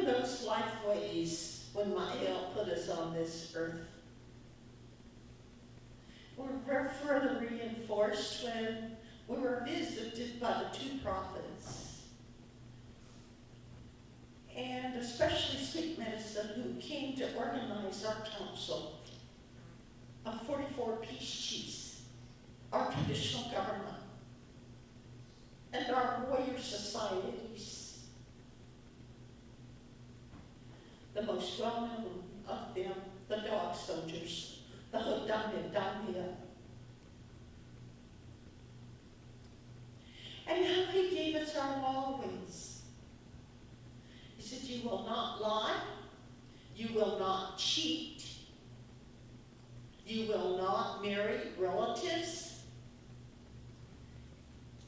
those lifeways when Mael put us on this earth were further reinforced when we were visited by the two prophets, and especially Sweet Medicine, who came to organize our council of 44 peace chiefs, our traditional government, and our warrior societies. The most well-known of them, the dog soldiers, the Hodamia. And how he gave us our law-ways. He said, you will not lie, you will not cheat, you will not marry relatives,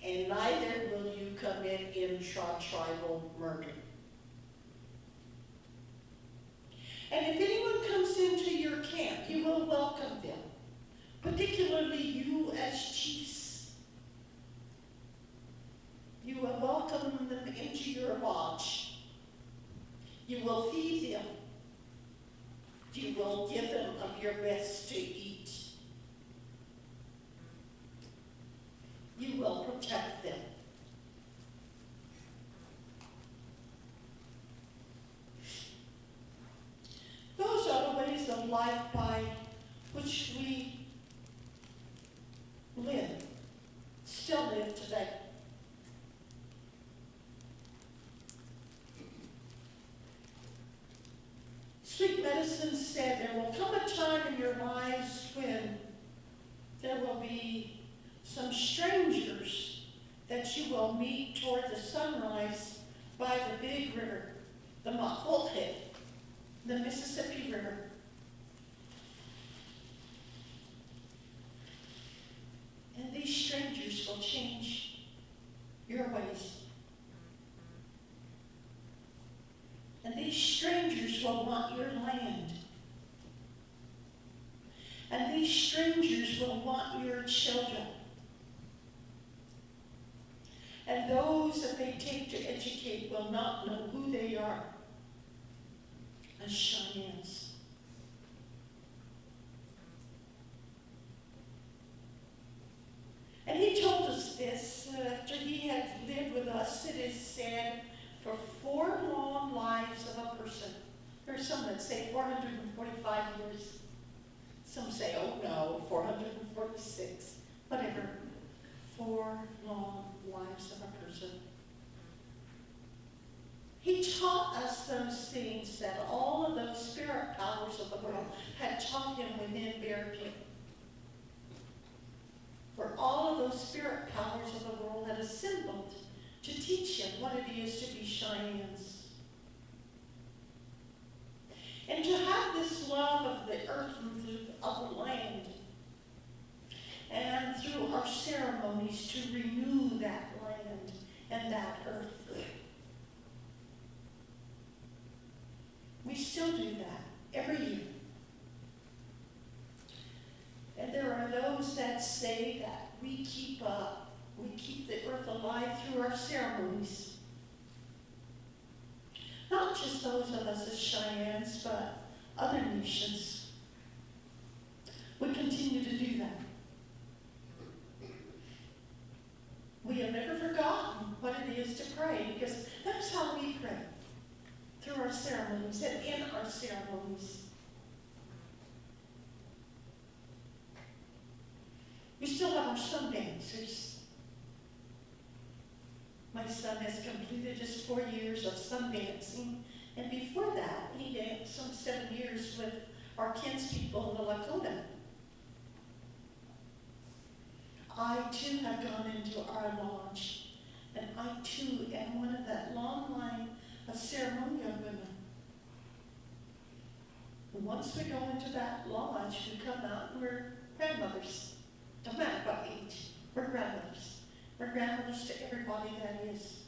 and neither will you commit intra-tribal murder. And if anyone comes into your camp, you will welcome them, particularly you as chiefs. You will welcome them into your lodge. You will feed them. You will give them of your best to eat. You will protect them. Those are the ways of life by which we live, still live today. Sweet Medicine said there will come a time in your lives when there will be some strangers that you will meet toward the sunrise by the big river, the Mahohe, the Mississippi River. And these strangers will change your ways. And these strangers will want your land. And these strangers will want your children. And those that they take to educate will not know who they are as Cheyennes. And he told us this after he had lived with us. It is said, for 4 long lives of a person. There are some that say 445 years. Some say, oh no, 446. Whatever. 4 long lives of a person. He taught us those things that all of those spirit powers of the world had taught him within Bear Pit. For all of those spirit powers of the world had assembled to teach him what it is to be Cheyennes. And to have this love of the earth and of the land. And through our ceremonies to renew that land and that earth. We still do that every year. And there are those that say that we keep the earth alive through our ceremonies. Not just those of us as Cheyennes, but other nations. We continue to do that. We have never forgotten what it is to pray, because that's how we pray. Through our ceremonies and in our ceremonies. We still have our sun dancers. My son has completed his 4 years of sun dancing, and before that, he danced some 7 years with our kinspeople in the Lakota. I too have gone into our lodge, and I too am one of that long line of ceremonial women. And once we go into that lodge, we come out and we're grandmothers. Don't matter what age, we're grandmothers. We're grandmothers to everybody that is.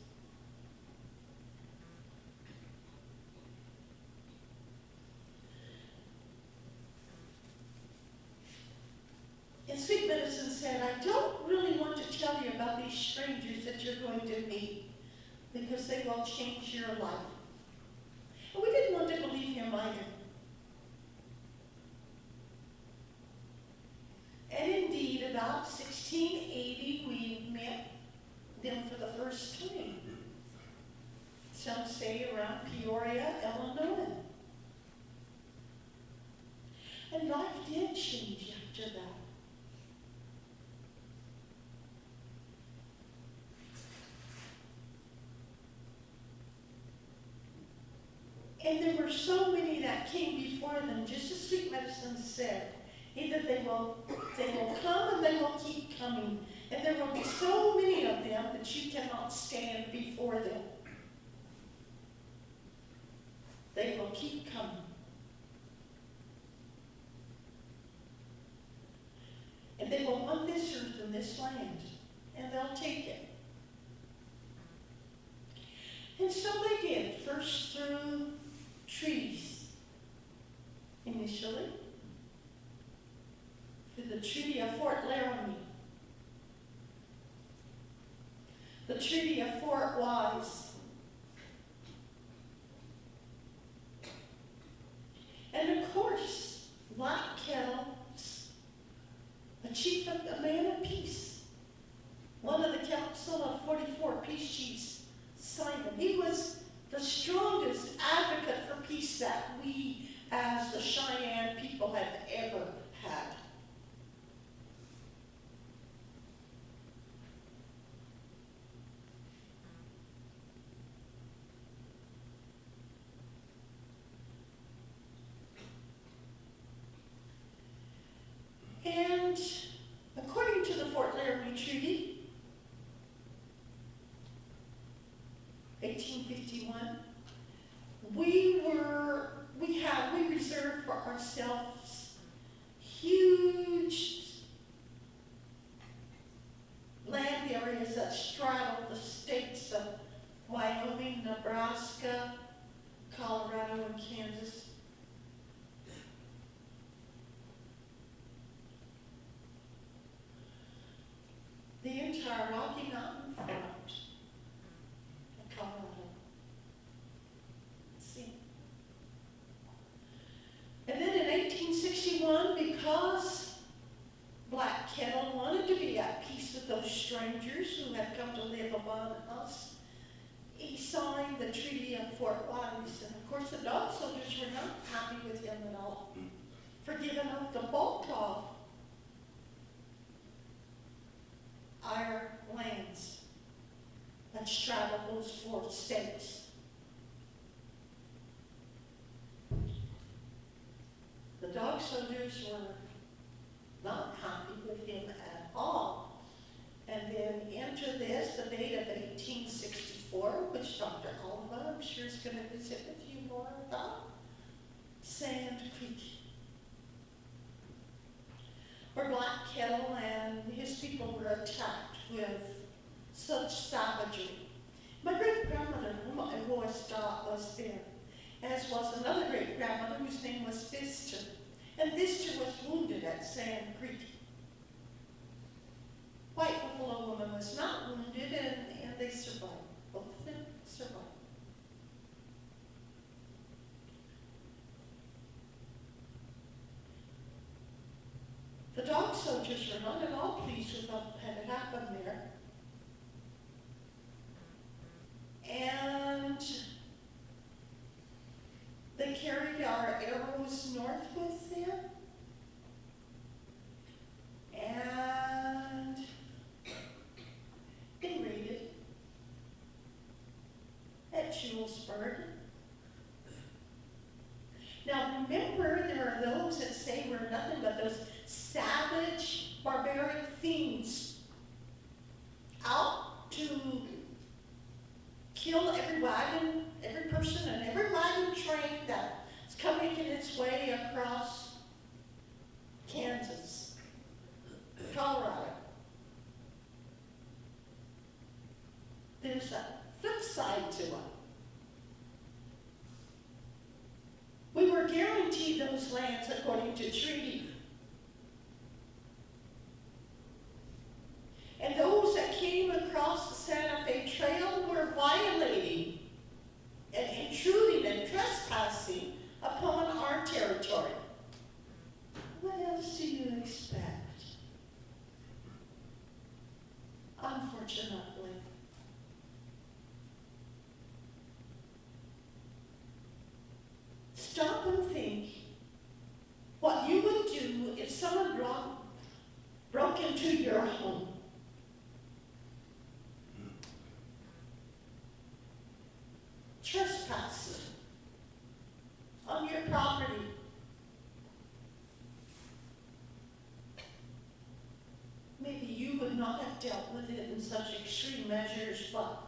And Sweet Medicine said, I don't really want to tell you about these strangers that you're going to meet, because they will change your life. to believe him either. And indeed, about 1680, we met them for the first time. Some say around Peoria, Illinois. And life did change after that. And there were so many that came before them, just as Sweet Medicine said. Either they will come and they will keep coming. And there will be so many of them that you cannot stand before them. They will keep coming. And they will want this earth and this land. And they'll take it. And so they did, first through treaties, initially. Through the Treaty of Fort Laramie. The Treaty of Fort Wise. And of course, Black Kettle, a man of peace. One of the Council of 44 peace chiefs, Simon. He was the strongest advocate for peace that we as the Cheyenne people have ever had. And according to the Fort Laramie Treaty, 1851, we reserved for ourselves huge land areas that straddle the states of Wyoming, Nebraska, Colorado, and Kansas. The entire Rocky Mountain front of Colorado. Let's see. And then in 1861, because Black Kettle wanted to be at peace with those strangers who had come to live among us, he signed the Treaty of Fort Wise. And of course, the dog soldiers were not happy with him at all for giving up the bulk of our lands that straddle those 4 states. The dog soldiers were not happy with him at all. And then enter this, the date of 1864, which Dr. Oliver, I'm sure, is going to visit with you more about, Sand Creek, where Black Kettle and his people were attacked with such savagery. My great-grandmother, who I always thought was there, as was another great-grandmother whose name was Pfister. And Pfister was wounded at Sand Creek. White Buffalo Woman was not wounded, and they survived. Both of them survived. The dog soldiers were not at all pleased with what had happened there. And they carried our arrows north with them. And they raided at Julesburg. Now remember, there are those that say we're nothing but those savage, barbaric fiends out to kill every wagon, every person, and every wagon train that's coming in its way across Kansas, Colorado. There's a flip side to it. We were guaranteed those lands according to treaty. And those that came across the Santa Fe Trail were violating and intruding and trespassing unfortunately. Stop and think what you would do if someone broke into your home. Trespass on your property. Maybe you would not have dealt with it in such extreme measures, but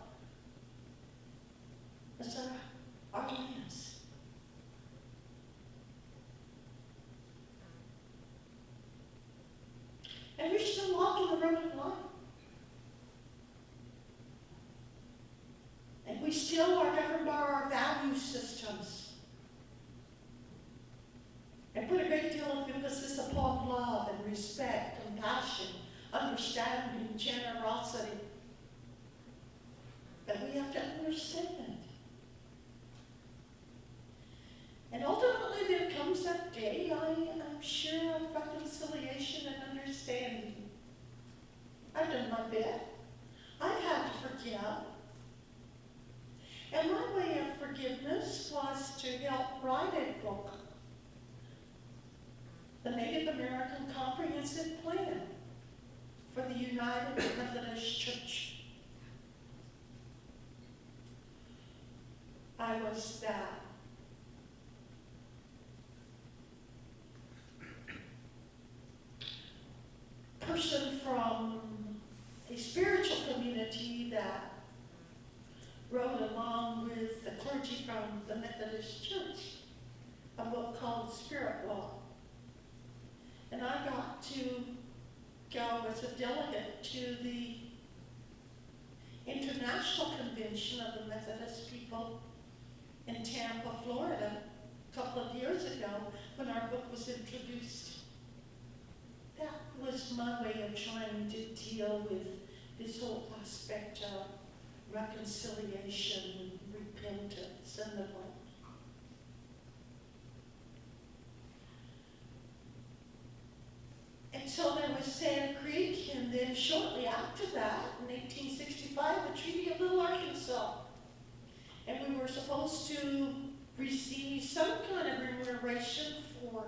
it's our lands. And we're still walking the road of life. And we still are governed by our value systems. And put a great deal of emphasis upon love and respect, compassion, understanding, generosity. But we have to understand. And ultimately there comes that day, I'm sure, of reconciliation and understanding. I've done my bit. I've had to forgive. And my way of forgiveness was to help write a book, the Native American Comprehensive Plan for the United Methodist Church. I was that person from a spiritual community that wrote along with the clergy from the Methodist Church a book called Spirit Law. And I got to go as a delegate to the International Convention of the Methodist People in Tampa, Florida, a couple of years ago when our book was introduced. That was my way of trying to deal with this whole aspect of reconciliation, repentance, and the like. And so there was Sand Creek, and then shortly after that, in 1865, the Treaty of Little Arkansas. And we were supposed to receive some kind of remuneration for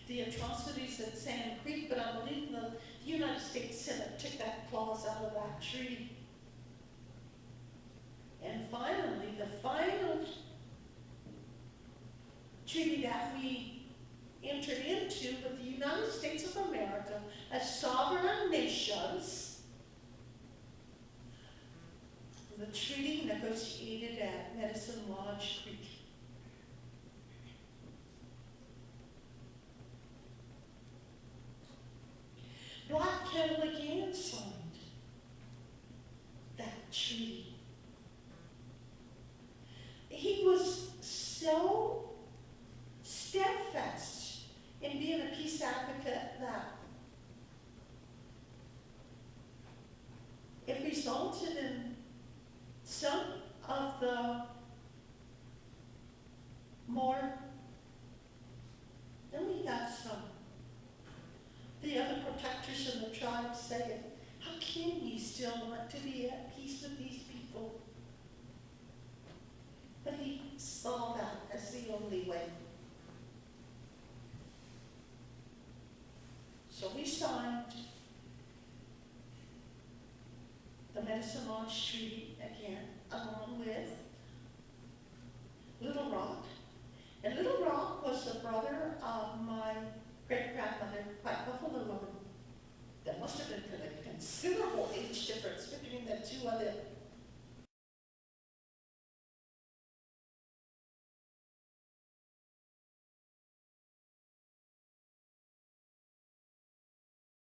the atrocities at Sand Creek, but I believe the United States Senate took that clause out of that treaty. And finally, the final treaty that we entered into with the United States of America as sovereign nations, the treaty negotiated at Medicine Lodge Creek. Black Kettle again signed that treaty. He was so steadfast in being a peace advocate that it resulted in some of the more, then we have some. The other protectors in the tribe saying, how can you still want to be at peace with these people? But he saw that as the only way. So we signed the Medicine Lodge Treaty again, along with